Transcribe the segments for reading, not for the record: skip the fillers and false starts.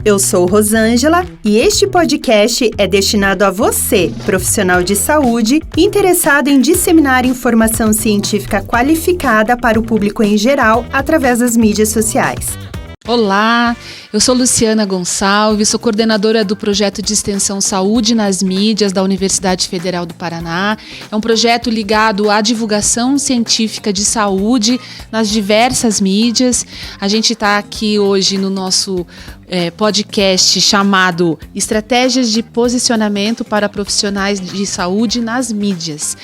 Eu sou Rosângela e este podcast é destinado a você, profissional de saúde, interessado em disseminar informação científica qualificada para o público em geral através das mídias sociais. Olá, eu sou Luciana Gonçalves, sou coordenadora do projeto de extensão Saúde nas Mídias da Universidade Federal do Paraná. É um projeto ligado à divulgação científica de saúde nas diversas mídias. A gente está aqui hoje no nosso podcast chamado Estratégias de Posicionamento para Profissionais de Saúde nas Mídias.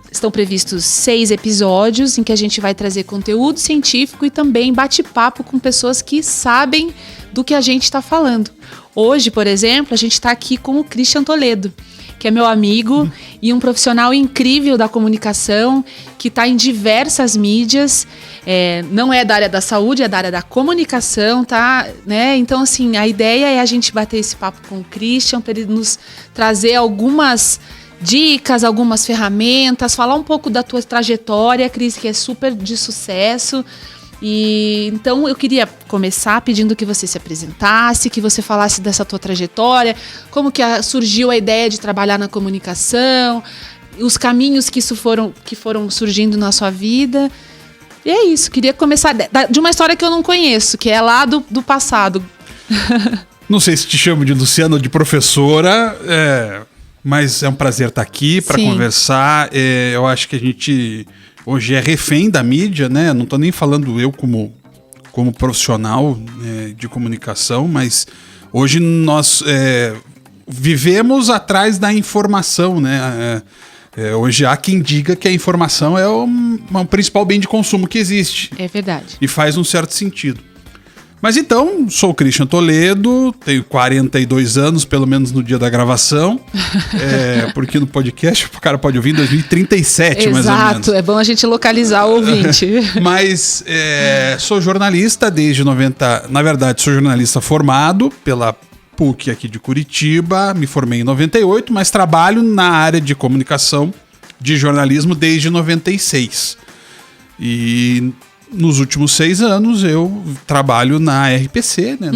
Estão previstos 6 episódios em que a gente vai trazer conteúdo científico e também bate-papo com pessoas que sabem do que a gente está falando. Hoje, por exemplo, a gente está aqui com o Christian Toledo, que é meu amigo e um profissional incrível da comunicação, que está em diversas mídias, não é da área da saúde, é da área da comunicação, tá? Né? Então, assim, a ideia é a gente bater esse papo com o Christian para ele nos trazer algumas dicas, algumas ferramentas, falar um pouco da tua trajetória, Cris, que é super de sucesso. E então eu queria começar pedindo que você se apresentasse, que você falasse dessa tua trajetória, como que surgiu a ideia de trabalhar na comunicação, os caminhos que foram surgindo na sua vida. E é isso, queria começar de uma história que eu não conheço, que é lá do passado. Não sei se te chamo de Luciana ou de professora, mas é um prazer estar aqui para conversar. Eu acho que a gente hoje é refém da mídia, né? Não estou nem falando eu como profissional de comunicação, mas hoje nós vivemos atrás da informação, né? Hoje há quem diga que a informação é o principal bem de consumo que existe. É verdade. E faz um certo sentido. Mas então, sou o Christian Toledo, tenho 42 anos, pelo menos no dia da gravação, porque no podcast o cara pode ouvir em 2037, mais ou menos. Exato, é bom a gente localizar o ouvinte. Mas sou jornalista desde 90, na verdade sou jornalista formado pela PUC aqui de Curitiba, me formei em 98, mas trabalho na área de comunicação, de jornalismo desde 96. E nos últimos 6 anos eu trabalho na RPC, né?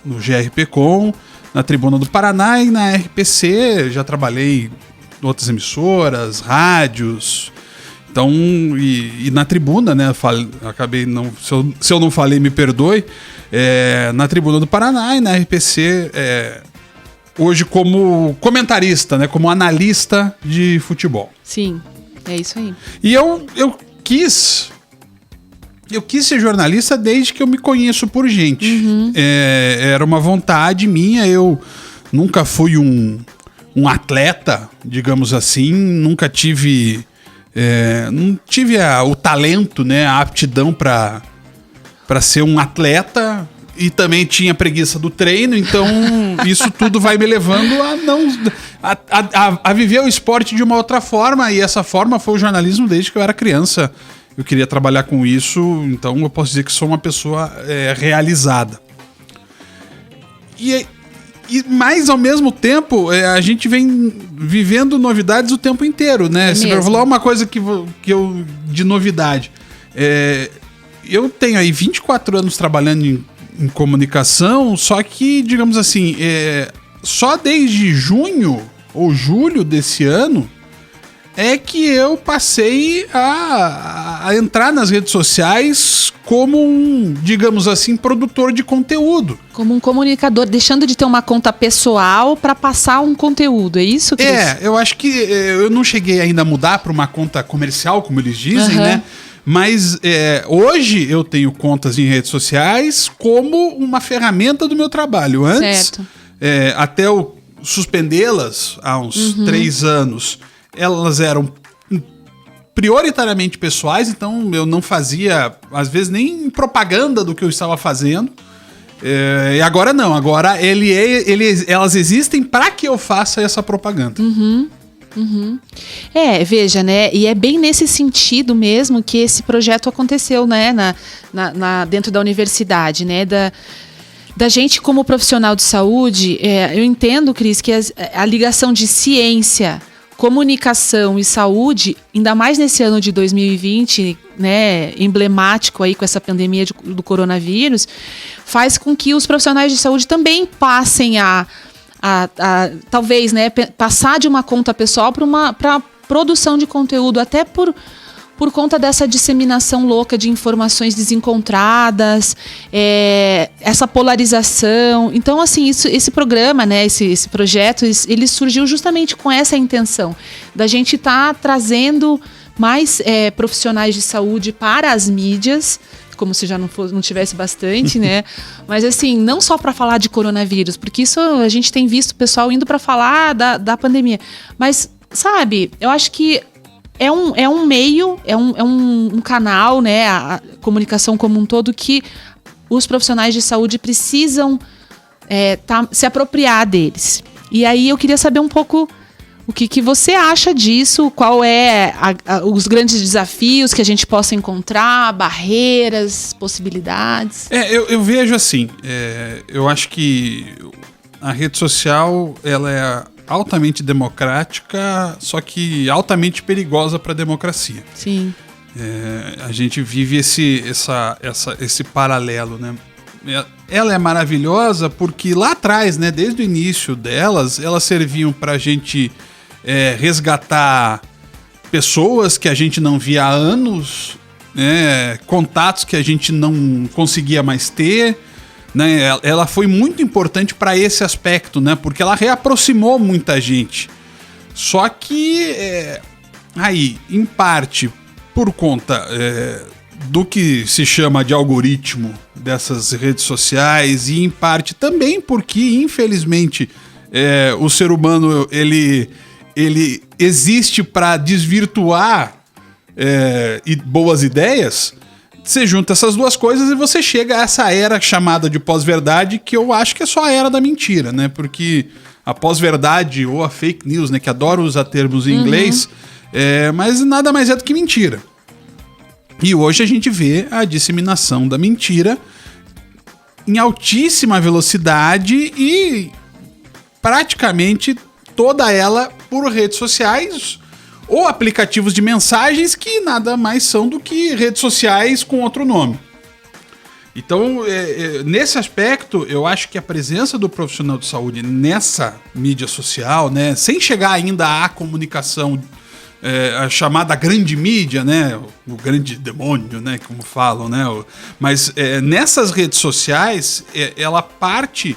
No GRPcom, na Tribuna do Paraná e na RPC. Já trabalhei em outras emissoras, rádios. Então, e na Tribuna, né? Acabei não. Se eu não falei, me perdoe. Na Tribuna do Paraná e na RPC, hoje como comentarista, né? Como analista de futebol. Sim, é isso aí. E eu quis ser jornalista desde que eu me conheço por gente. Era uma vontade minha. Eu nunca fui um atleta, digamos assim. Nunca tive não tive o talento, né, a aptidão para ser um atleta. E também tinha preguiça do treino. Então isso tudo vai me levando a viver o esporte de uma outra forma. E essa forma foi o jornalismo desde que eu era criança. Eu queria trabalhar com isso, então eu posso dizer que sou uma pessoa realizada. Mas ao mesmo tempo, a gente vem vivendo novidades o tempo inteiro, né? Se eu falar uma coisa que eu de novidade, eu tenho aí 24 anos trabalhando em comunicação, só que, digamos assim, só desde junho ou julho desse ano é que eu passei a entrar nas redes sociais como um, digamos assim, produtor de conteúdo. Como um comunicador, deixando de ter uma conta pessoal para passar um conteúdo, é isso, Cris? Eu acho que eu não cheguei ainda a mudar para uma conta comercial, como eles dizem, né? Mas hoje eu tenho contas em redes sociais como uma ferramenta do meu trabalho. Antes, até eu suspendê-las há uns 3 anos, elas eram prioritariamente pessoais, então eu não fazia, às vezes, nem propaganda do que eu estava fazendo. E agora não, agora elas existem para que eu faça essa propaganda. Veja, né? E é bem nesse sentido mesmo que esse projeto aconteceu, né? Dentro da universidade, né? Da gente como profissional de saúde, eu entendo, Cris, que a ligação de ciência comunicação e saúde, ainda mais nesse ano de 2020, né, emblemático aí com essa pandemia do coronavírus, faz com que os profissionais de saúde também passem a talvez, né, passar de uma conta pessoal para produção de conteúdo, até por conta dessa disseminação louca de informações desencontradas, essa polarização. Então, assim, esse programa, né, esse projeto, ele surgiu justamente com essa intenção, da gente estar trazendo mais profissionais de saúde para as mídias, como se já não tivesse bastante, né? Mas, assim, não só para falar de coronavírus, porque isso a gente tem visto o pessoal indo para falar da pandemia. Mas, sabe, eu acho que é um meio, é um canal, né? A comunicação como um todo, que os profissionais de saúde precisam se apropriar deles. E aí eu queria saber um pouco o que você acha disso, qual é os grandes desafios que a gente possa encontrar, barreiras, possibilidades. Eu vejo assim, eu acho que a rede social, ela é altamente democrática, só que altamente perigosa para a democracia. Sim. A gente vive esse paralelo, né? Ela é maravilhosa porque lá atrás, né, desde o início delas, elas serviam para a gente resgatar pessoas que a gente não via há anos, né, contatos que a gente não conseguia mais ter, né? Ela foi muito importante para esse aspecto, né, porque ela reaproximou muita gente. Só que aí, em parte, por conta do que se chama de algoritmo dessas redes sociais, e em parte também porque, infelizmente, o ser humano ele existe para desvirtuar boas ideias. Você junta essas duas coisas e você chega a essa era chamada de pós-verdade, que eu acho que é só a era da mentira, né? Porque a pós-verdade ou a fake news, né, que adoro usar termos em inglês, mas nada mais é do que mentira. E hoje a gente vê a disseminação da mentira em altíssima velocidade e praticamente toda ela por redes sociais ou aplicativos de mensagens que nada mais são do que redes sociais com outro nome. Então, nesse aspecto, eu acho que a presença do profissional de saúde nessa mídia social, né, sem chegar ainda à comunicação, a chamada grande mídia, né, o grande demônio, né, como falam, né, mas nessas redes sociais, ela parte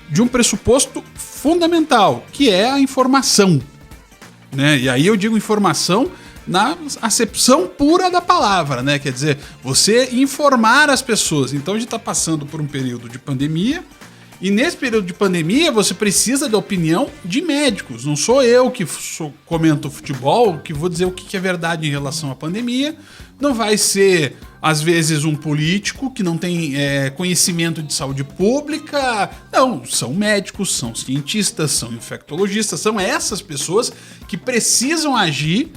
de um pressuposto fundamental, que é a informação, né? E aí eu digo informação na acepção pura da palavra, né? Quer dizer, você informar as pessoas. Então a gente está passando por um período de pandemia, e nesse período de pandemia você precisa da opinião de médicos. Não sou eu que comento futebol que vou dizer o que é verdade em relação à pandemia. Não vai ser, às vezes, um político que não tem conhecimento de saúde pública. Não, são médicos, são cientistas, são infectologistas, são essas pessoas que precisam agir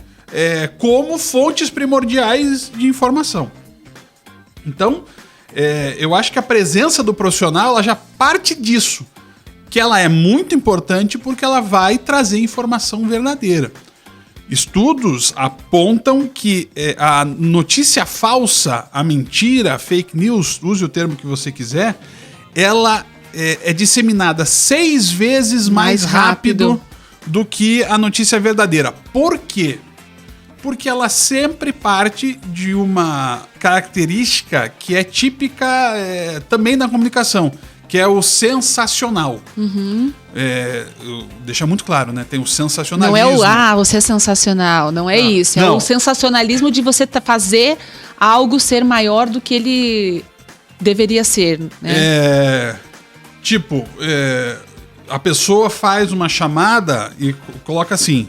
como fontes primordiais de informação. Então, eu acho que a presença do profissional ela já parte disso, que ela é muito importante porque ela vai trazer informação verdadeira. Estudos apontam que a notícia falsa, a mentira, a fake news, use o termo que você quiser, ela é disseminada 6 vezes mais rápido do que a notícia verdadeira. Por quê? Porque ela sempre parte de uma característica que é típica também da comunicação, que é o sensacional. Deixa muito claro, né? Tem o sensacionalismo. Não é você é sensacional, não é isso. É o sensacionalismo de você fazer algo ser maior do que ele deveria ser, né? A pessoa faz uma chamada e coloca assim: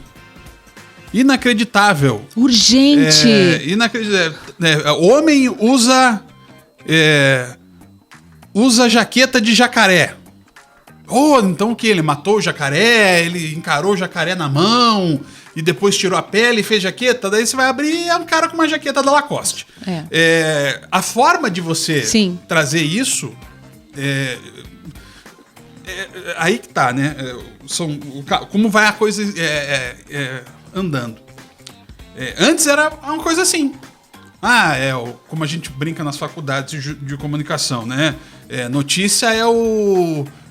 inacreditável. Urgente. Inacreditável. Homem usa jaqueta de jacaré. Então o que? Ele matou o jacaré, ele encarou o jacaré na mão e depois tirou a pele e fez jaqueta. Daí você vai abrir é um cara com uma jaqueta da Lacoste. A forma de você trazer isso aí que tá, né? Como vai a coisa andando. Antes era uma coisa assim. Como a gente brinca nas faculdades de comunicação, né? Notícia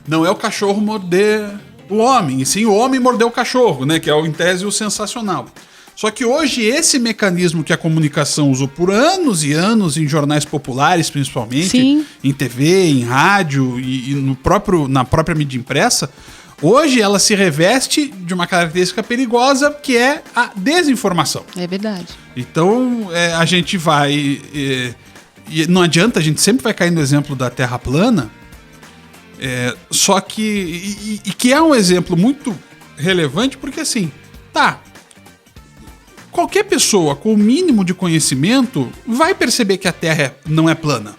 não é o cachorro morder o homem, e sim o homem morder o cachorro, né? Que é, em tese, o sensacional. Só que hoje esse mecanismo que a comunicação usou por anos e anos em jornais populares, principalmente, Sim. em TV, em rádio e na própria mídia impressa, hoje ela se reveste de uma característica perigosa que é a desinformação. É verdade. Então a gente vai... e não adianta, a gente sempre vai cair no exemplo da Terra plana, só que... E que é um exemplo muito relevante porque assim, qualquer pessoa com o mínimo de conhecimento vai perceber que a Terra não é plana.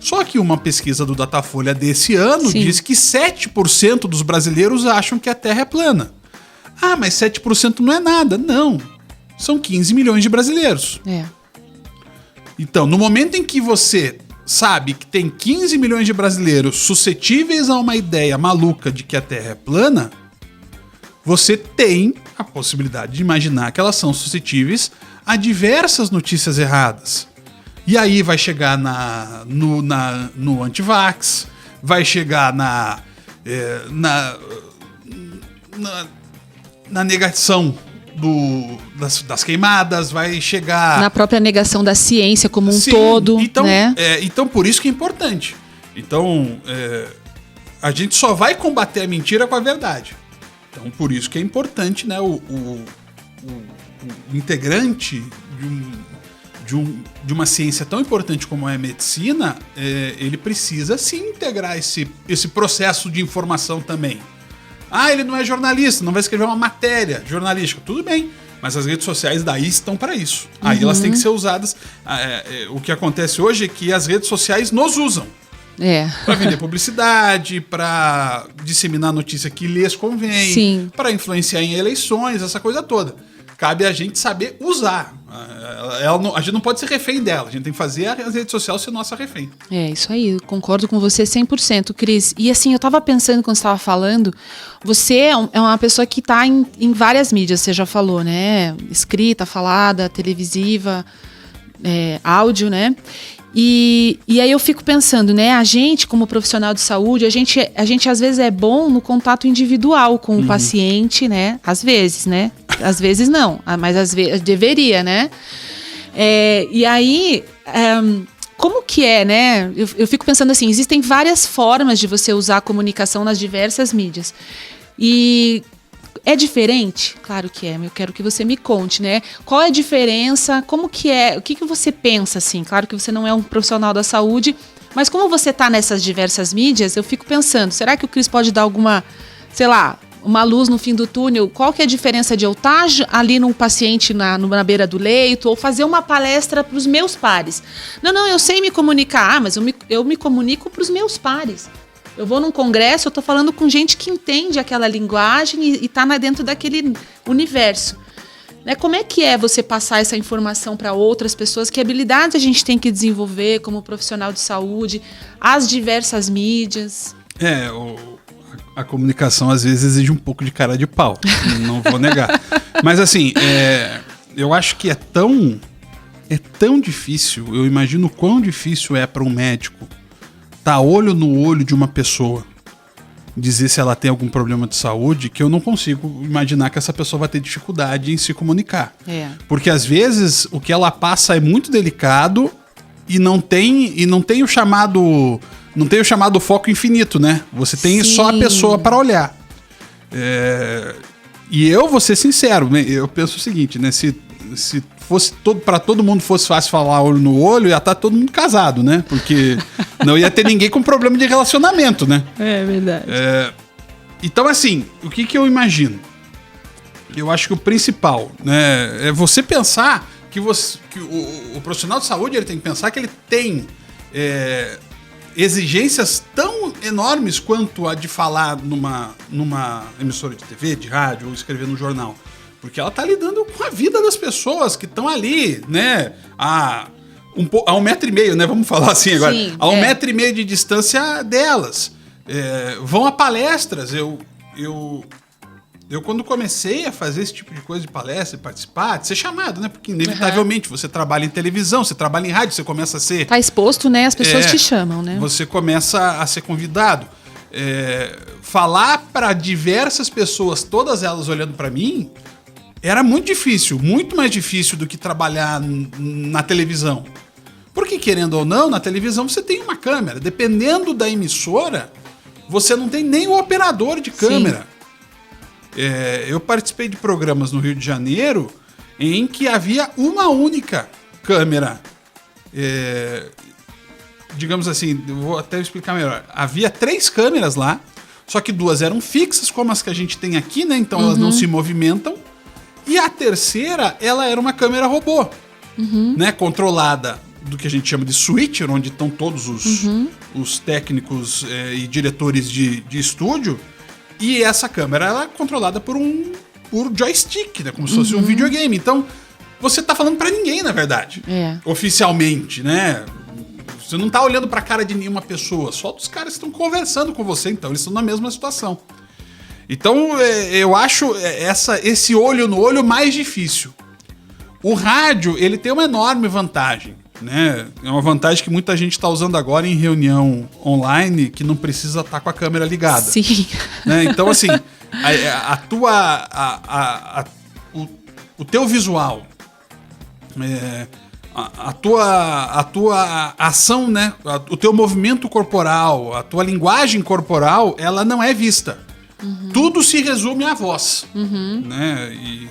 Só que uma pesquisa do Datafolha desse ano diz que 7% dos brasileiros acham que a Terra é plana. Mas 7% não é nada. Não. São 15 milhões de brasileiros. Então, no momento em que você sabe que tem 15 milhões de brasileiros suscetíveis a uma ideia maluca de que a Terra é plana, você tem a possibilidade de imaginar que elas são suscetíveis a diversas notícias erradas. E aí vai chegar no antivax, vai chegar na negação das queimadas, vai chegar... Na própria negação da ciência como um todo, então, né? Então, por isso que é importante. Então, a gente só vai combater a mentira com a verdade. Então, por isso que é importante, né, o integrante de uma ciência tão importante como é a medicina, ele precisa se integrar esse processo de informação também. Ele não é jornalista, não vai escrever uma matéria jornalística. Tudo bem, mas as redes sociais daí estão para isso. Aí elas têm que ser usadas. O que acontece hoje é que as redes sociais nos usam. Para vender publicidade, para disseminar notícia que lhes convém, para influenciar em eleições, essa coisa toda. Cabe a gente saber usar. A gente não pode ser refém dela, a gente tem que fazer as redes sociais ser nossa refém. Isso aí, eu concordo com você 100%, Cris. E assim, eu tava pensando quando você estava falando, você é uma pessoa que tá em várias mídias, você já falou, né? Escrita, falada, televisiva, áudio, né? E aí eu fico pensando, né? A gente, como profissional de saúde, a gente às vezes é bom no contato individual com o paciente, né? Às vezes, né? Às vezes não, mas às vezes deveria, né? E aí, como que é, né? Eu fico pensando assim, existem várias formas de você usar a comunicação nas diversas mídias. E é diferente? Claro que é, eu quero que você me conte, né? Qual é a diferença? Como que é? O que você pensa, assim? Claro que você não é um profissional da saúde, mas como você está nessas diversas mídias, eu fico pensando, será que o Cris pode dar alguma, sei lá, uma luz no fim do túnel? Qual que é a diferença de eu estar ali num paciente na beira do leito ou fazer uma palestra para os meus pares? Não, eu sei me comunicar, mas eu me comunico para os meus pares. Eu vou num congresso, eu tô falando com gente que entende aquela linguagem e tá dentro daquele universo. Né? Como é que é você passar essa informação para outras pessoas? Que habilidades a gente tem que desenvolver como profissional de saúde, as diversas mídias? A comunicação às vezes exige um pouco de cara de pau, não vou negar. Mas assim, eu acho que é tão difícil, eu imagino o quão difícil é para um médico tá olho no olho de uma pessoa, dizer se ela tem algum problema de saúde, que eu não consigo imaginar que essa pessoa vai ter dificuldade em se comunicar. Porque às vezes o que ela passa é muito delicado e não tem o chamado foco infinito, né? Você tem só a pessoa para olhar. E eu vou ser sincero, né? Eu penso o seguinte, né? Se fosse para todo mundo fosse fácil falar olho no olho, ia estar todo mundo casado, né? Porque não ia ter ninguém com problema de relacionamento, né? É verdade. Então, assim, o que eu imagino? Eu acho que o principal, né, é você pensar que o profissional de saúde ele tem que pensar que ele tem exigências tão enormes quanto a de falar numa emissora de TV, de rádio ou escrever no jornal. Porque ela está lidando com a vida das pessoas que estão ali, né? A 1,5 metro, né? Vamos falar assim agora. A 1,5 metro de distância delas. vão a palestras. Eu quando comecei a fazer esse tipo de coisa de palestra, de participar, de ser chamado, né? Porque inevitavelmente você trabalha em televisão, você trabalha em rádio, você começa a ser... Tá exposto, né? As pessoas te chamam, né? Você começa a ser convidado. Falar para diversas pessoas, todas elas olhando para mim, era muito difícil, muito mais difícil do que trabalhar na televisão. Porque, querendo ou não, na televisão você tem uma câmera. Dependendo da emissora, você não tem nem o operador de câmera. Eu participei de programas no Rio de Janeiro em que havia uma única câmera. Digamos assim, eu vou até explicar melhor. Havia 3 câmeras lá, só que 2 eram fixas, como as que a gente tem aqui, né? Então elas não se movimentam. E a terceira, ela era uma câmera robô, né? Controlada do que a gente chama de switcher, onde estão todos os técnicos e diretores de estúdio. E essa câmera ela é controlada por joystick, né? Como se fosse um videogame. Então, você tá falando pra ninguém, na verdade. Oficialmente, né? Você não tá olhando pra cara de nenhuma pessoa. Só dos caras que estão conversando com você. Então, eles estão na mesma situação. Então, eu acho esse olho no olho mais difícil. O rádio, ele tem uma enorme vantagem, né? É uma vantagem que muita gente está usando agora em reunião online, que não precisa estar com a câmera ligada. Sim. Né? Então, assim, o teu visual, a tua ação, né? O teu movimento corporal, a tua linguagem corporal, ela não é vista. Tudo se resume à voz, né? E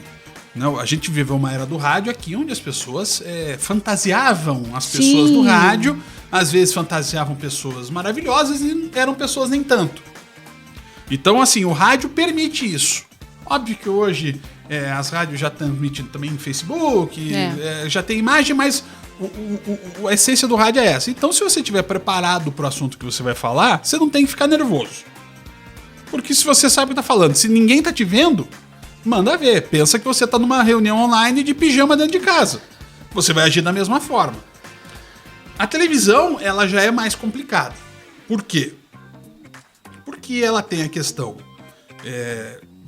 não, a gente viveu uma era do rádio aqui onde as pessoas fantasiavam as pessoas do rádio, às vezes fantasiavam pessoas maravilhosas e eram pessoas nem tanto. Então, assim, o rádio permite isso. Óbvio que hoje as rádios já transmitem também em Facebook, já tem imagem, mas a essência do rádio é essa. Então, se você estiver preparado para o assunto que você vai falar, você não tem que ficar nervoso. Porque se você sabe o que tá falando, se ninguém tá te vendo, manda ver. Pensa que você tá numa reunião online de pijama dentro de casa. Você vai agir da mesma forma. A televisão, ela já é mais complicada. Por quê? Porque ela tem a questão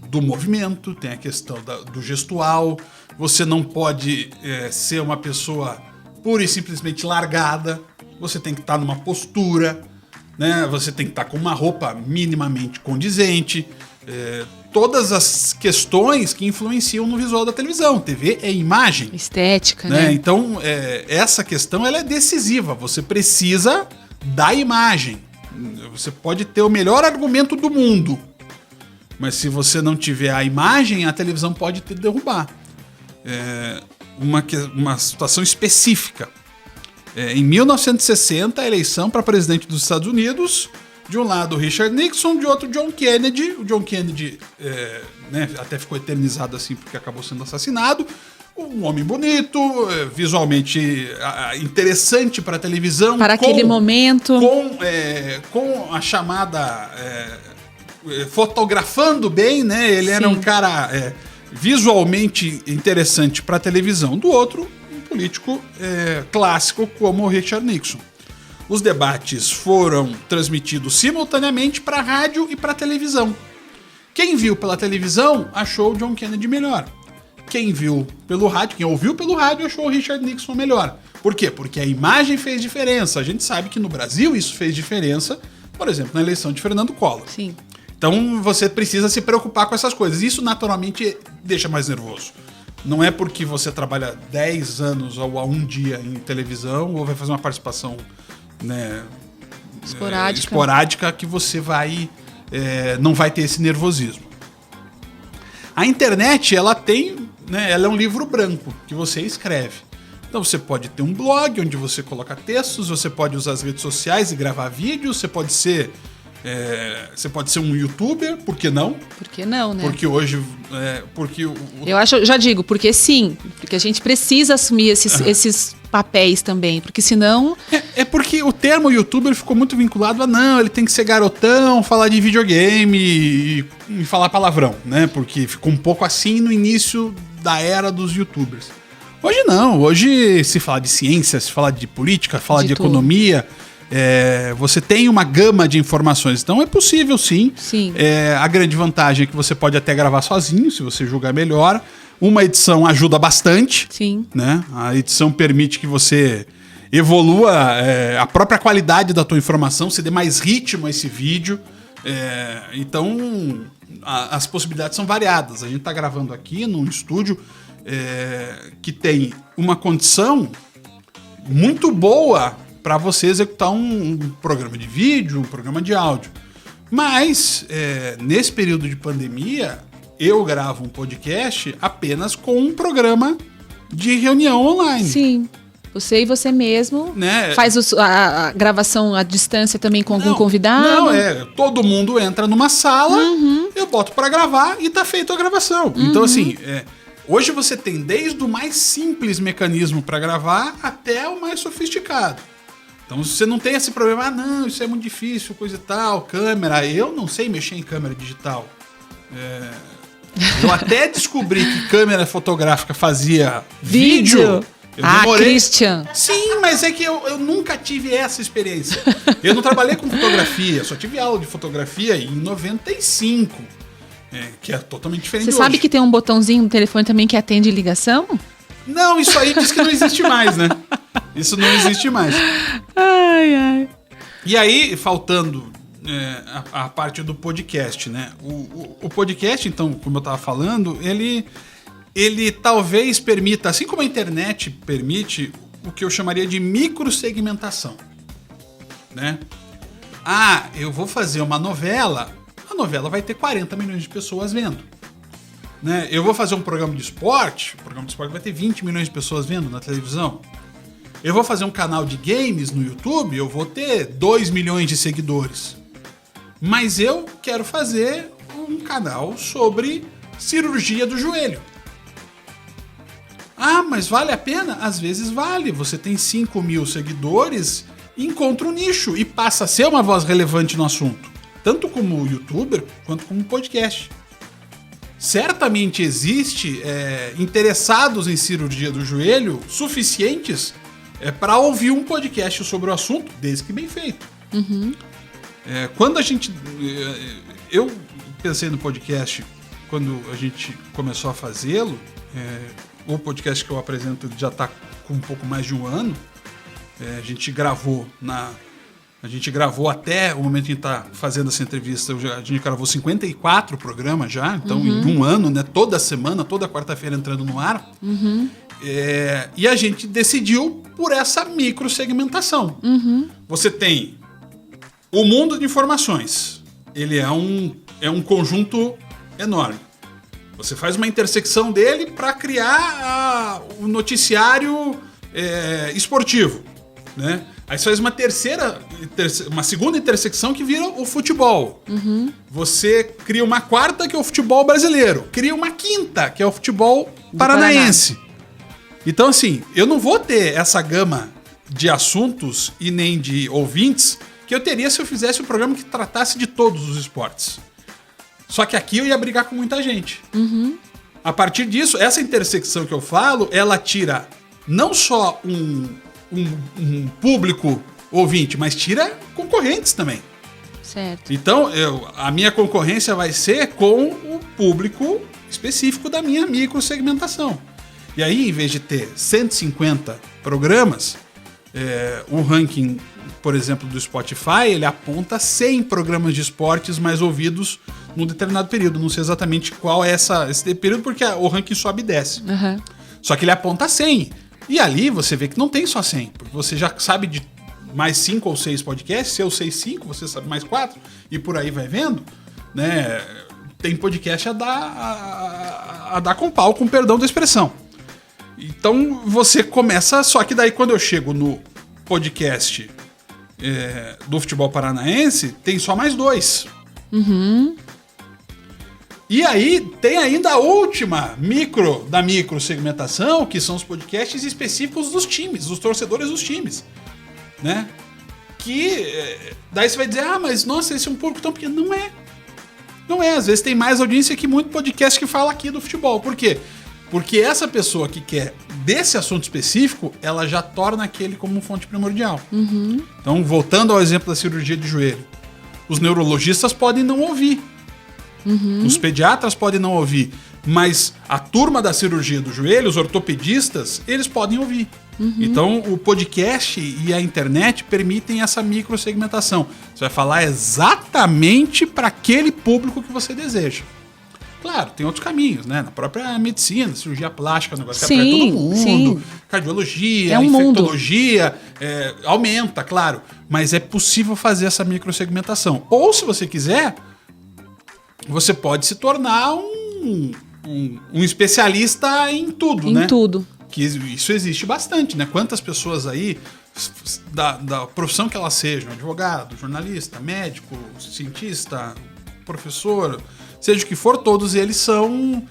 do movimento, tem a questão do gestual. Você não pode ser uma pessoa pura e simplesmente largada. Você tem que estar numa postura, né? Você tem que estar com uma roupa minimamente condizente. Todas as questões que influenciam no visual da televisão. TV é imagem. Estética, né? Então, essa questão ela é decisiva. Você precisa da imagem. Você pode ter o melhor argumento do mundo, mas se você não tiver a imagem, a televisão pode te derrubar. Uma situação específica. Em 1960, a eleição para presidente dos Estados Unidos, de um lado Richard Nixon, de outro John Kennedy. O John Kennedy até ficou eternizado assim porque acabou sendo assassinado. Um homem bonito, visualmente interessante para a televisão. Para aquele momento. Com a chamada... fotografando bem, né? Ele era um cara visualmente interessante para a televisão. Do outro, um político clássico como o Richard Nixon. Os debates foram transmitidos simultaneamente para rádio e para televisão. Quem viu pela televisão achou o John Kennedy melhor. Quem viu pelo rádio, quem ouviu pelo rádio achou o Richard Nixon melhor. Por quê? Porque a imagem fez diferença. A gente sabe que no Brasil isso fez diferença, por exemplo, na eleição de Fernando Collor. Sim. Então você precisa se preocupar com essas coisas. Isso naturalmente deixa mais nervoso. Não é porque você trabalha 10 anos ou a um dia em televisão ou vai fazer uma participação esporádica que você não vai ter esse nervosismo. A internet, ela é um livro branco que você escreve. Então você pode ter um blog onde você coloca textos, você pode usar as redes sociais e gravar vídeos, você pode ser um youtuber, por que não? Por que não, né? Porque hoje... Eu já digo, porque sim. Porque a gente precisa assumir esses papéis também, porque senão... porque o termo youtuber ficou muito vinculado ele tem que ser garotão, falar de videogame e falar palavrão, né? Porque ficou um pouco assim no início da era dos youtubers. Hoje não, hoje se fala de ciência, se fala de política, fala de economia... você tem uma gama de informações. Então é possível, sim. Sim. A grande vantagem é que você pode até gravar sozinho, se você julgar melhor. Uma edição ajuda bastante. Sim. Né? A edição permite que você evolua a própria qualidade da tua informação, se dê mais ritmo a esse vídeo. Então, as possibilidades são variadas. A gente está gravando aqui num estúdio que tem uma condição muito boa para você executar um programa de vídeo, um programa de áudio. Mas, nesse período de pandemia, eu gravo um podcast apenas com um programa de reunião online. Sim. Você e você mesmo, né? Faz a gravação à distância também com algum convidado? Não, todo mundo entra numa sala, eu boto para gravar e tá feita a gravação. Então, assim, hoje você tem desde o mais simples mecanismo para gravar até o mais sofisticado. Então, você não tem esse problema, não, isso é muito difícil, coisa e tal, câmera. Eu não sei mexer em câmera digital. Eu até descobri que câmera fotográfica fazia vídeo. Eu demorei. Christian. Sim, mas é que eu nunca tive essa experiência. Eu não trabalhei com fotografia, só tive aula de fotografia em 95, que é totalmente diferente Você hoje. sabe que tem um botãozinho no telefone também que atende ligação? Não, isso aí diz que não existe mais, né? Isso não existe mais. Ai, ai. E aí, faltando a parte do podcast, né? O podcast, então, como eu estava falando, ele talvez permita, assim como a internet permite, o que eu chamaria de microsegmentação, né? Eu vou fazer uma novela, a novela vai ter 40 milhões de pessoas vendo. Né? Eu vou fazer um programa de esporte, o programa de esporte vai ter 20 milhões de pessoas vendo na televisão. Eu vou fazer um canal de games no YouTube, eu vou ter 2 milhões de seguidores. Mas eu quero fazer um canal sobre cirurgia do joelho. Mas vale a pena? Às vezes vale. Você tem 5 mil seguidores, encontra um nicho e passa a ser uma voz relevante no assunto. Tanto como youtuber, quanto como podcast. Certamente existe interessados em cirurgia do joelho suficientes para ouvir um podcast sobre o assunto, desde que bem feito. Uhum. Quando a gente... Eu pensei no podcast quando a gente começou a fazê-lo. O podcast que eu apresento já está com um pouco mais de um ano. A gente gravou até o momento que a gente está fazendo essa entrevista, a gente gravou 54 programas já, então em um ano, né? Toda semana, toda quarta-feira entrando no ar. Uhum. E a gente decidiu por essa microsegmentação. Uhum. Você tem o mundo de informações. Ele é um conjunto enorme. Você faz uma intersecção dele para criar o noticiário esportivo, né? Aí você faz uma segunda intersecção que vira o futebol. Uhum. Você cria uma quarta que é o futebol brasileiro. Cria uma quinta que é o futebol paranaense. Então, assim, eu não vou ter essa gama de assuntos e nem de ouvintes que eu teria se eu fizesse um programa que tratasse de todos os esportes. Só que aqui eu ia brigar com muita gente. Uhum. A partir disso, essa intersecção que eu falo, ela tira não só um público ouvinte, mas tira concorrentes também. Certo. Então, a minha concorrência vai ser com o público específico da minha microsegmentação. E aí, em vez de ter 150 programas, o ranking, por exemplo, do Spotify, ele aponta 100 programas de esportes mais ouvidos num determinado período. Não sei exatamente qual é esse período, porque o ranking sobe e desce. Uhum. Só que ele aponta 100. E ali você vê que não tem só 100, porque você já sabe de mais 5 ou 6 podcasts. Se eu sei 5, você sabe mais 4, e por aí vai vendo, né? Tem podcast a dar com pau, com perdão da expressão. Então você começa, só que daí quando eu chego no podcast do futebol paranaense, tem só mais 2. Uhum. E aí tem ainda a última da microsegmentação, que são os podcasts específicos dos times, dos torcedores dos times, né? Que daí você vai dizer, mas nossa, esse é um público tão pequeno. Não é. Não é, às vezes tem mais audiência que muito podcast que fala aqui do futebol. Por quê? Porque essa pessoa que quer desse assunto específico, ela já torna aquele como fonte primordial. Então, voltando ao exemplo da cirurgia de joelho, os neurologistas podem não ouvir, os pediatras podem não ouvir, mas a turma da cirurgia do joelho, os ortopedistas, eles podem ouvir. Então, o podcast e a internet permitem essa microsegmentação. Você vai falar exatamente para aquele público que você deseja. Claro, tem outros caminhos, né? Na própria medicina, cirurgia plástica, o negócio que atrai todo mundo, cardiologia, infectologia, aumenta, claro. Mas é possível fazer essa microsegmentação. Ou, se você quiser, você pode se tornar um especialista em tudo, né? Em tudo. Que isso existe bastante, né? Quantas pessoas aí, da profissão que elas sejam, advogado, jornalista, médico, cientista, professor, seja o que for, todos eles são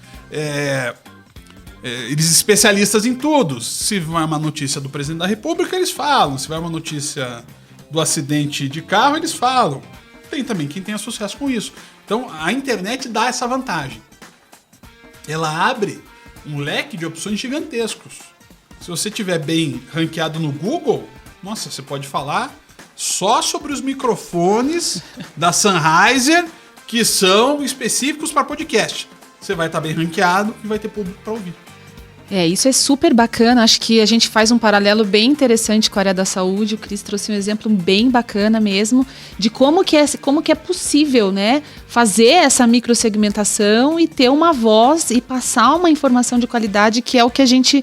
eles especialistas em tudo. Se vai uma notícia do presidente da República, eles falam. Se vai uma notícia do acidente de carro, eles falam. Tem também quem tenha sucesso com isso. Então, a internet dá essa vantagem. Ela abre um leque de opções gigantescos. Se você estiver bem ranqueado no Google, nossa, você pode falar só sobre os microfones da Sennheiser que são específicos para podcast. Você vai estar bem ranqueado e vai ter público para ouvir. Isso é super bacana. Acho que a gente faz um paralelo bem interessante com a área da saúde. O Cris trouxe um exemplo bem bacana mesmo de como que é possível, né, fazer essa microsegmentação e ter uma voz e passar uma informação de qualidade, que é o que a gente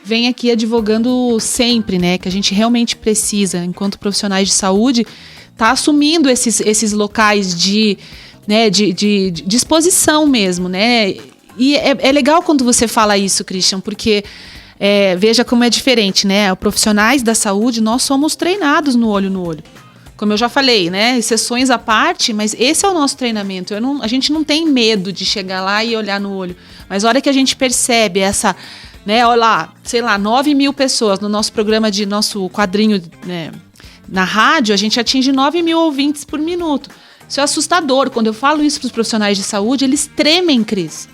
vem aqui advogando sempre, né, que a gente realmente precisa, enquanto profissionais de saúde, tá assumindo esses locais de exposição mesmo, né? E é legal quando você fala isso, Christian, porque veja como é diferente, né? Os profissionais da saúde, nós somos treinados no olho no olho. Como eu já falei, né? Exceções à parte, mas esse é o nosso treinamento. A gente não tem medo de chegar lá e olhar no olho. Mas a hora que a gente percebe essa, né? Olha lá, sei lá, 9.000 pessoas no nosso programa nosso quadrinho, né, na rádio, a gente atinge 9.000 ouvintes por minuto. Isso é assustador. Quando eu falo isso para os profissionais de saúde, eles tremem, Cris.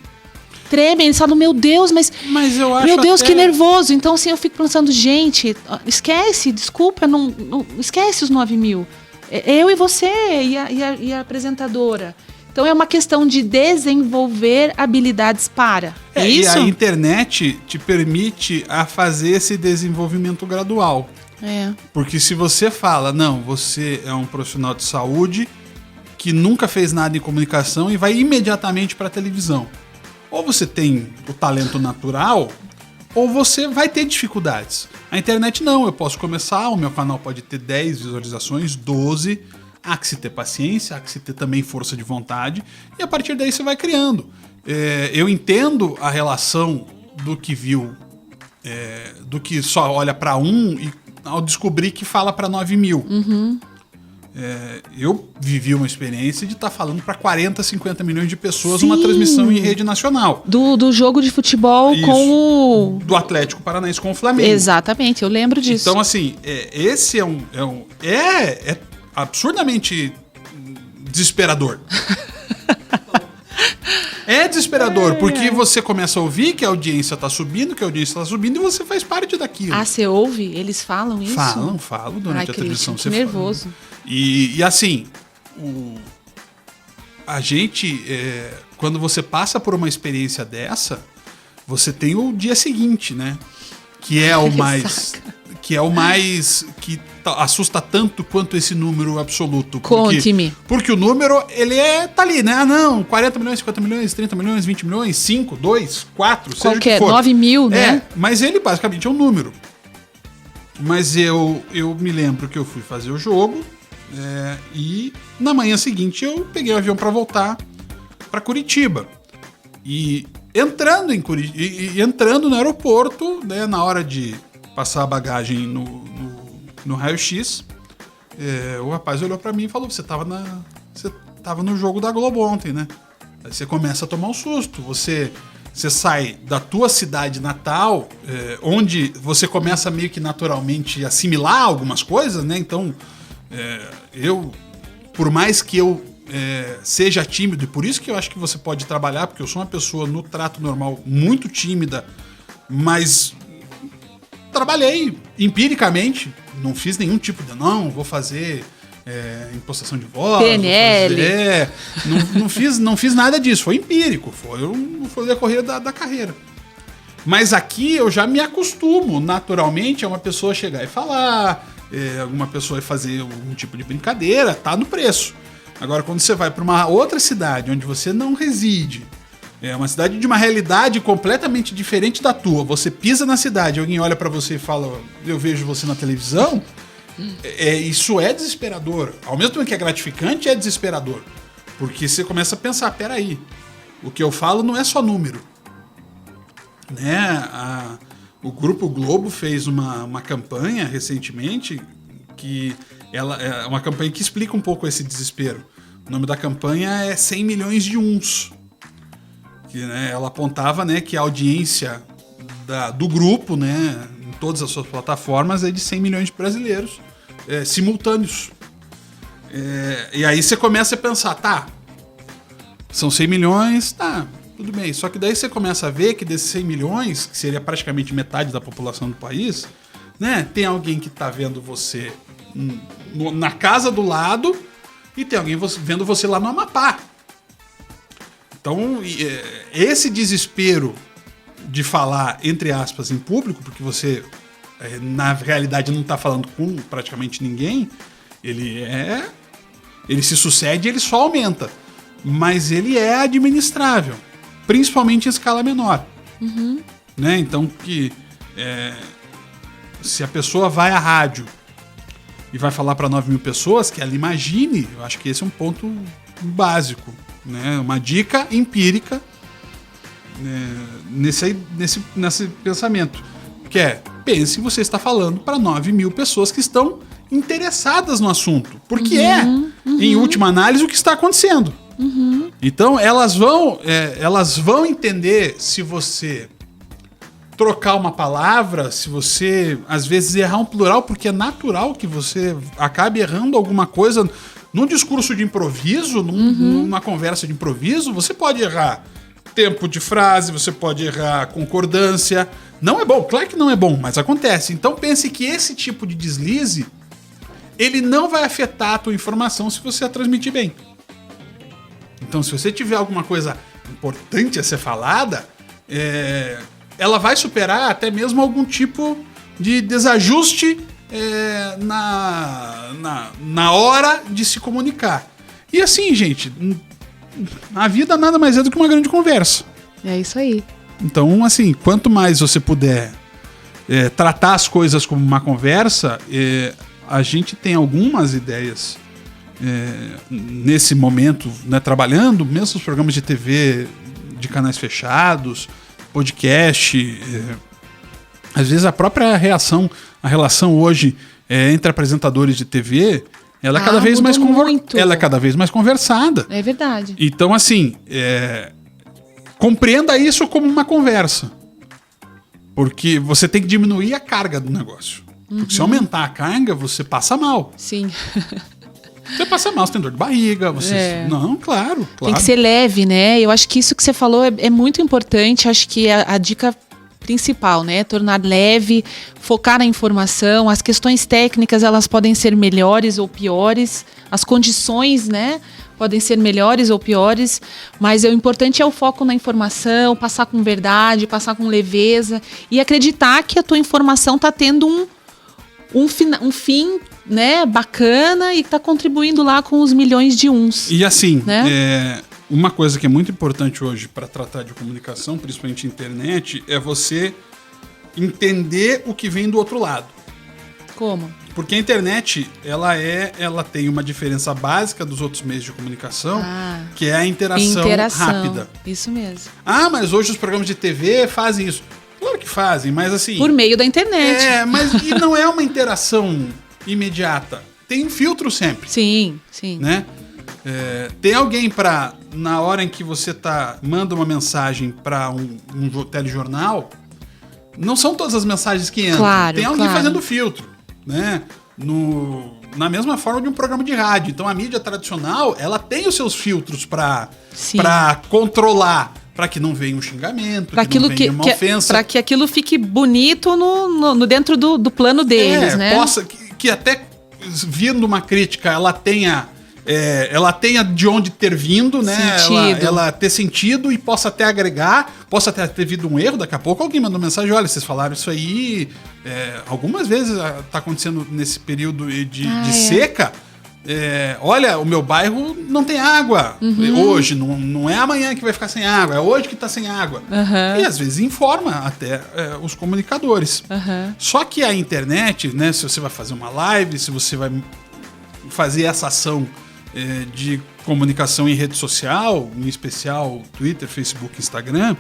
Tremem, eles falam, meu Deus, mas eu acho, meu Deus, que nervoso. Então, assim, eu fico pensando, gente, esquece, desculpa, não esquece os 9.000. Eu e você e a apresentadora. Então, é uma questão de desenvolver habilidades para. É isso? E a internet te permite a fazer esse desenvolvimento gradual. Porque se você fala, não, você é um profissional de saúde que nunca fez nada em comunicação e vai imediatamente para a televisão. Ou você tem o talento natural, ou você vai ter dificuldades. A internet não, eu posso começar, o meu canal pode ter 10 visualizações, 12, há que se ter paciência, há que se ter também força de vontade, e a partir daí você vai criando. Eu entendo a relação do que viu, do que só olha para um e ao descobrir que fala para 9.000. Eu vivi uma experiência de estar falando para 40, 50 milhões de pessoas. Sim, uma transmissão em rede nacional. Do jogo de futebol. Isso, com o... do Atlético Paranaense com o Flamengo. Exatamente, eu lembro disso. Então, assim, esse é absurdamente desesperador. É desesperador, porque você começa a ouvir que a audiência está subindo, e você faz parte daquilo. Ah, você ouve? Eles falam isso? Falam durante a transmissão. Que nervoso. E assim, a gente, quando você passa por uma experiência dessa, você tem o dia seguinte, né? Que é o mais... que assusta tanto quanto esse número absoluto. Conte-me. Porque o número, ele tá ali, né? Ah, não, 40 milhões, 50 milhões, 30 milhões, 20 milhões, 5, 2, 4, seja o que for. 9.000, né? Mas ele basicamente é um número. Mas eu me lembro que eu fui fazer o jogo e na manhã seguinte eu peguei o avião para voltar para Curitiba. E entrando em Curitiba, e entrando no aeroporto, né, na hora de passar a bagagem no raio-x, o rapaz olhou pra mim e falou, você tava no jogo da Globo ontem, né? Aí você começa a tomar um susto, você sai da tua cidade natal, onde você começa meio que naturalmente a assimilar algumas coisas, né? Então, por mais que eu seja tímido, e por isso que eu acho que você pode trabalhar, porque eu sou uma pessoa no trato normal muito tímida, mas trabalhei empiricamente, não fiz nenhum tipo de, vou fazer impostação de voz, PNL. Não fiz nada disso, foi empírico, foi o decorrer da carreira. Mas aqui eu já me acostumo naturalmente a uma pessoa chegar e falar, alguma pessoa fazer algum tipo de brincadeira, tá no preço. Agora, quando você vai para uma outra cidade onde você não reside, uma cidade de uma realidade completamente diferente da tua, você pisa na cidade, alguém olha para você e fala, eu vejo você na televisão, isso é desesperador. Ao mesmo tempo que é gratificante, é desesperador. Porque você começa a pensar, peraí, o que eu falo não é só número. Né? O Grupo Globo fez uma campanha recentemente que é uma campanha que explica um pouco esse desespero. O nome da campanha é 100 milhões de uns. Que, né, ela apontava, né, que a audiência do grupo, né, em todas as suas plataformas é de 100 milhões de brasileiros simultâneos. E aí você começa a pensar, tá, são 100 milhões, tá, tudo bem. Só que daí você começa a ver que desses 100 milhões, que seria praticamente metade da população do país, né, tem alguém que tá vendo você na casa do lado e tem alguém vendo você lá no Amapá. Então, esse desespero de falar, entre aspas, em público, porque você, na realidade, não está falando com praticamente ninguém, ele se sucede e ele só aumenta. Mas ele é administrável, principalmente em escala menor. Uhum. Né? Então, se a pessoa vai à rádio e vai falar para 9 mil pessoas, que ela imagine, eu acho que esse é um ponto básico. Né, uma dica empírica nesse pensamento, que pense, você está falando para 9 mil pessoas que estão interessadas no assunto, porque em última análise, o que está acontecendo. Uhum. Então elas vão entender se você trocar uma palavra, se você às vezes errar um plural, porque é natural que você acabe errando alguma coisa. Num discurso de improviso, numa conversa de improviso, você pode errar tempo de frase, você pode errar concordância. Não é bom, claro que não é bom, mas acontece. Então pense que esse tipo de deslize, ele não vai afetar a tua informação se você a transmitir bem. Então, se você tiver alguma coisa importante a ser falada, ela vai superar até mesmo algum tipo de desajuste na hora de se comunicar. E assim, gente, a vida nada mais é do que uma grande conversa. É isso aí. Então, assim, quanto mais você puder tratar as coisas como uma conversa, a gente tem algumas ideias nesse momento, né, trabalhando, mesmo os programas de TV de canais fechados, podcast, às vezes a própria a relação hoje entre apresentadores de TV, ela é cada vez mais ela é cada vez mais conversada. É verdade. Então, assim, compreenda isso como uma conversa. Porque você tem que diminuir a carga do negócio. Porque se aumentar a carga, você passa mal. Sim. Você passa mal, você tem dor de barriga, você... Não, claro. Tem que ser leve, né? Eu acho que isso que você falou é muito importante. Acho que a dica principal, né? Tornar leve, focar na informação. As questões técnicas, elas podem ser melhores ou piores. As condições, né? Podem ser melhores ou piores. Mas o importante é o foco na informação, passar com verdade, passar com leveza. E acreditar que a tua informação está tendo um fim, né, bacana, e está contribuindo lá com os milhões de uns. E assim, né? Uma coisa que é muito importante hoje para tratar de comunicação, principalmente internet, é você entender o que vem do outro lado. Como? Porque a internet, ela tem uma diferença básica dos outros meios de comunicação, que é a interação rápida. Isso mesmo. Mas hoje os programas de TV fazem isso. Claro que fazem, mas assim... Por meio da internet. Mas e não é uma interação imediata. Tem um filtro sempre. Sim. Né? Tem alguém para, na hora em que você manda uma mensagem para um telejornal, não são todas as mensagens que entram. Claro, tem alguém fazendo filtro. Né? na mesma forma de um programa de rádio. Então a mídia tradicional, ela tem os seus filtros para controlar, para que não venha um xingamento, pra que não venha uma ofensa. Para que aquilo fique bonito no dentro do plano deles, né? Possa, que até vindo uma crítica, ela tenha de onde ter vindo, né? Ela ter sentido e possa até agregar, possa até ter vindo um erro. Daqui a pouco alguém mandou mensagem: olha, vocês falaram isso aí. Algumas vezes está acontecendo nesse período de seca. Olha, o meu bairro não tem água hoje, não é amanhã que vai ficar sem água, é hoje que está sem água. E às vezes informa até os comunicadores. Só que a internet, né? Se você vai fazer uma live, se você vai fazer essa ação de comunicação em rede social, em especial Twitter, Facebook, Instagram,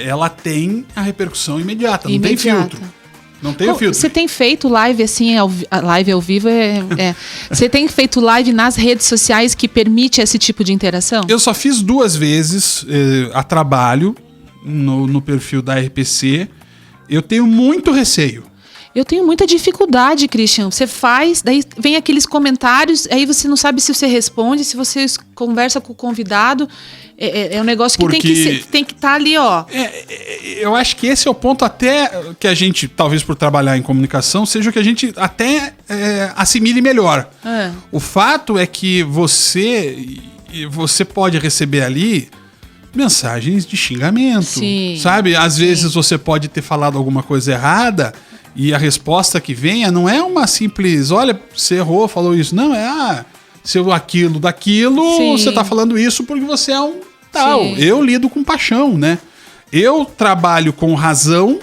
ela tem a repercussão imediata. Não tem filtro. Não tem filtro. Você tem feito live assim, live ao vivo? Você tem feito live nas redes sociais que permite esse tipo de interação? Eu só fiz 2 vezes a trabalho no perfil da RPC. Eu tenho muito receio. Eu tenho muita dificuldade, Christian. Você faz, daí vem aqueles comentários, aí você não sabe se você responde, se você conversa com o convidado. É um negócio que tem que estar ali, ó. Eu acho que esse é o ponto até que a gente, talvez por trabalhar em comunicação, seja o que a gente até assimile melhor. O fato é que você pode receber ali mensagens de xingamento, sabe? Às vezes você pode ter falado alguma coisa errada e a resposta que venha não é uma simples, olha, você errou, falou isso. Não, seu aquilo daquilo, você tá falando isso porque você é um tal. Eu lido com paixão, né? Eu trabalho com razão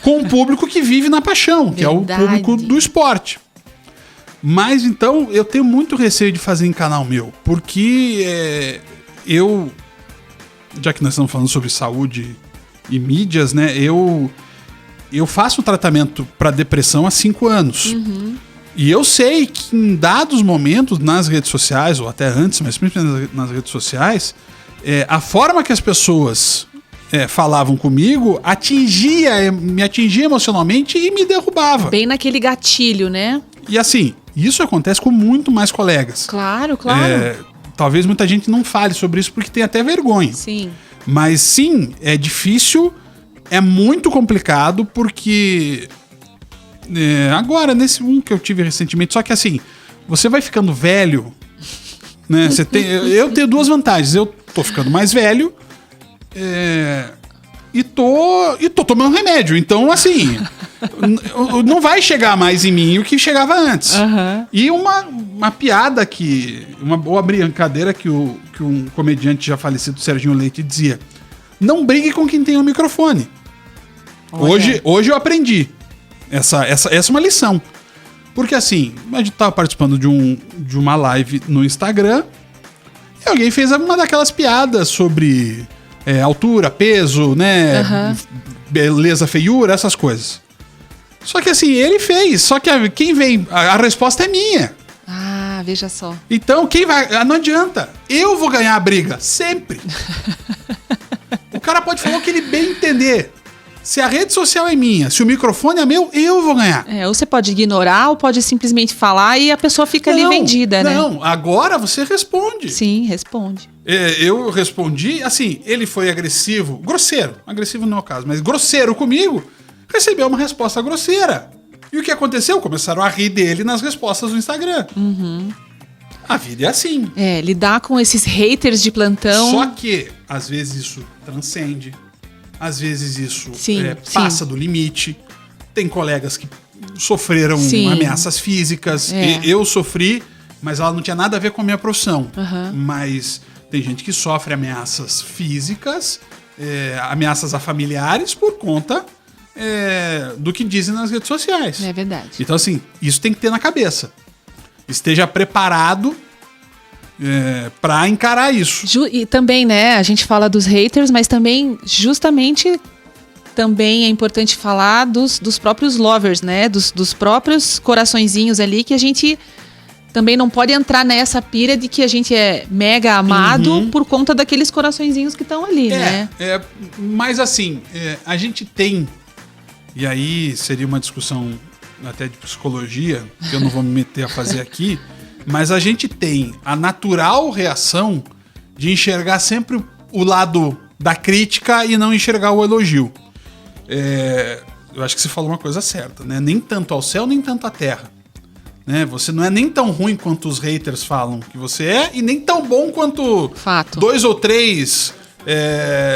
com o público que vive na paixão, que é o público do esporte. Mas então eu tenho muito receio de fazer em canal meu, porque já que nós estamos falando sobre saúde e mídias, né? Eu faço tratamento para depressão há 5 anos. E eu sei que em dados momentos nas redes sociais, ou até antes, mas principalmente nas redes sociais, a forma que as pessoas falavam comigo me atingia emocionalmente e me derrubava. Bem naquele gatilho, né? E assim, isso acontece com muito mais colegas. Claro. Talvez muita gente não fale sobre isso porque tem até vergonha. Sim. Mas sim, é difícil, é muito complicado porque... agora, nesse que eu tive recentemente, só que assim, você vai ficando velho, né? Eu tenho 2 vantagens. Eu tô ficando mais velho e tô tomando remédio. Então, assim, não vai chegar mais em mim o que chegava antes. E uma piada uma boa brincadeira que um comediante já falecido, Serginho Leite, dizia: não brigue com quem tem o microfone. Hoje eu aprendi. Essa é uma lição. Porque assim, a gente tava participando de uma live no Instagram e alguém fez uma daquelas piadas sobre altura, peso, né? Beleza, feiura, essas coisas. Só que assim, ele fez. Só que quem vem... A resposta é minha. Ah, veja só. Então, quem vai... Não adianta. Eu vou ganhar a briga. Sempre. O cara pode falar o que ele bem entender. Se a rede social é minha, se o microfone é meu, eu vou ganhar. Ou você pode ignorar ou pode simplesmente falar e a pessoa fica ali vendida, né? Não, agora você responde. Sim, responde. Eu respondi, assim, ele foi agressivo, grosseiro. Agressivo não é o caso, mas grosseiro comigo, recebeu uma resposta grosseira. E o que aconteceu? Começaram a rir dele nas respostas do Instagram. A vida é assim. Lidar com esses haters de plantão. Só que, às vezes, isso transcende. Às vezes isso passa do limite. Tem colegas que sofreram ameaças físicas. Eu sofri, mas ela não tinha nada a ver com a minha profissão. Mas tem gente que sofre ameaças físicas, ameaças a familiares por conta do que dizem nas redes sociais. É verdade. Então, assim, isso tem que ter na cabeça. Esteja preparado para encarar isso. E também, né, a gente fala dos haters, mas também, justamente, também é importante falar dos próprios lovers, né, dos próprios coraçõezinhos ali, que a gente também não pode entrar nessa pira de que a gente é mega amado por conta daqueles coraçõezinhos que estão ali, né? Mas assim, a gente tem, e aí seria uma discussão até de psicologia, que eu não vou me meter a fazer aqui, mas a gente tem a natural reação de enxergar sempre o lado da crítica e não enxergar o elogio. Eu acho que você falou uma coisa certa, né? Nem tanto ao céu, nem tanto à terra. Né? Você não é nem tão ruim quanto os haters falam que você é, e nem tão bom quanto Fato. 2 ou 3...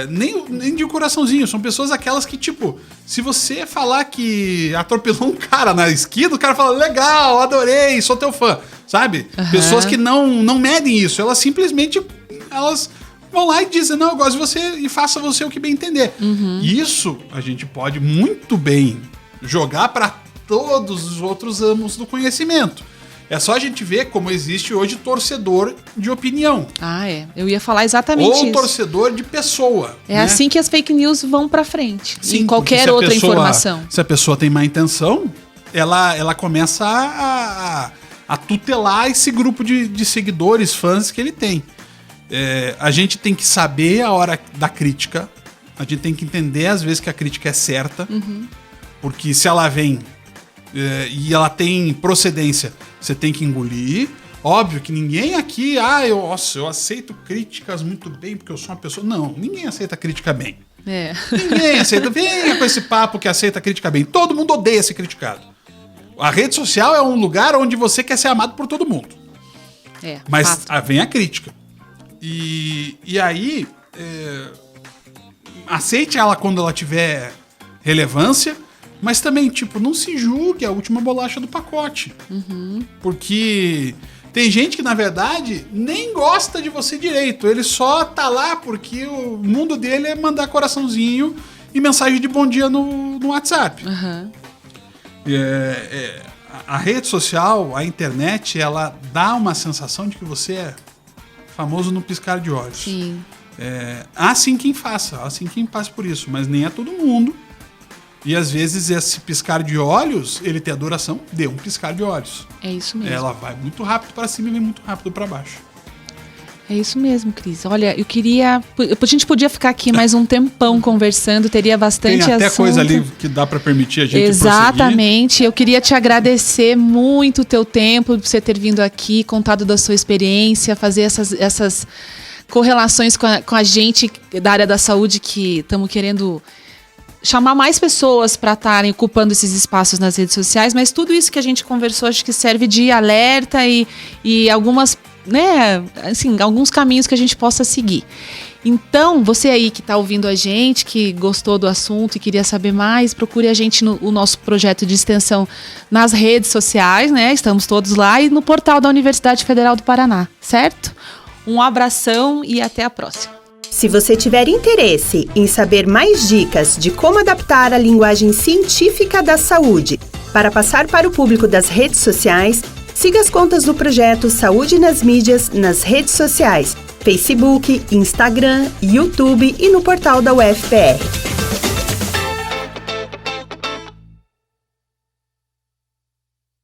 nem de coraçãozinho, são pessoas aquelas que, tipo, se você falar que atropelou um cara na esquina, o cara fala, legal, adorei, sou teu fã, sabe? Uhum. Pessoas que não medem isso, elas simplesmente vão lá e dizem, não, eu gosto de você e faça você o que bem entender. Uhum. Isso a gente pode muito bem jogar para todos os outros ramos do conhecimento. É só a gente ver como existe hoje torcedor de opinião. Eu ia falar exatamente isso. Ou torcedor de pessoa. É assim que as fake news vão pra frente. Sim, em qualquer outra informação. Se a pessoa tem má intenção, ela começa a tutelar esse grupo de seguidores, fãs que ele tem. A gente tem que saber a hora da crítica. A gente tem que entender, às vezes, que a crítica é certa. Uhum. Porque se ela vem e ela tem procedência, você tem que engolir. Óbvio que ninguém aqui, eu aceito críticas muito bem porque eu sou uma pessoa... Não, ninguém aceita crítica bem. Ninguém aceita. Venha com esse papo que aceita crítica bem. Todo mundo odeia ser criticado. A rede social é um lugar onde você quer ser amado por todo mundo. Mas vem a crítica. E aí, aceite ela quando ela tiver relevância, mas também, tipo, não se julgue a última bolacha do pacote. Uhum. Porque tem gente que, na verdade, nem gosta de você direito. Ele só tá lá porque o mundo dele é mandar coraçãozinho e mensagem de bom dia no WhatsApp. Uhum. A rede social, a internet, ela dá uma sensação de que você é famoso no piscar de olhos. Sim. Há sim quem faça, há sim quem passe por isso, mas nem é todo mundo. E às vezes esse piscar de olhos, ele tem a duração de um piscar de olhos. É isso mesmo. Ela vai muito rápido para cima e vem muito rápido para baixo. É isso mesmo, Cris. Olha, eu queria... A gente podia ficar aqui mais um tempão conversando, teria bastante Tem até assunto. coisa ali que dá para permitir a gente Exatamente. prosseguir. Eu queria te agradecer muito o teu tempo, por você ter vindo aqui, contado da sua experiência, fazer essas correlações com a gente da área da saúde que estamos querendo chamar mais pessoas para estarem ocupando esses espaços nas redes sociais, mas tudo isso que a gente conversou acho que serve de alerta e algumas, né, assim, alguns caminhos que a gente possa seguir. Então, você aí que está ouvindo a gente, que gostou do assunto e queria saber mais, procure a gente no nosso projeto de extensão nas redes sociais, né? Estamos todos lá e no portal da Universidade Federal do Paraná, certo? Um abração e até a próxima. Se você tiver interesse em saber mais dicas de como adaptar a linguagem científica da saúde para passar para o público das redes sociais, siga as contas do projeto Saúde nas Mídias nas redes sociais, Facebook, Instagram, YouTube e no portal da UFPR.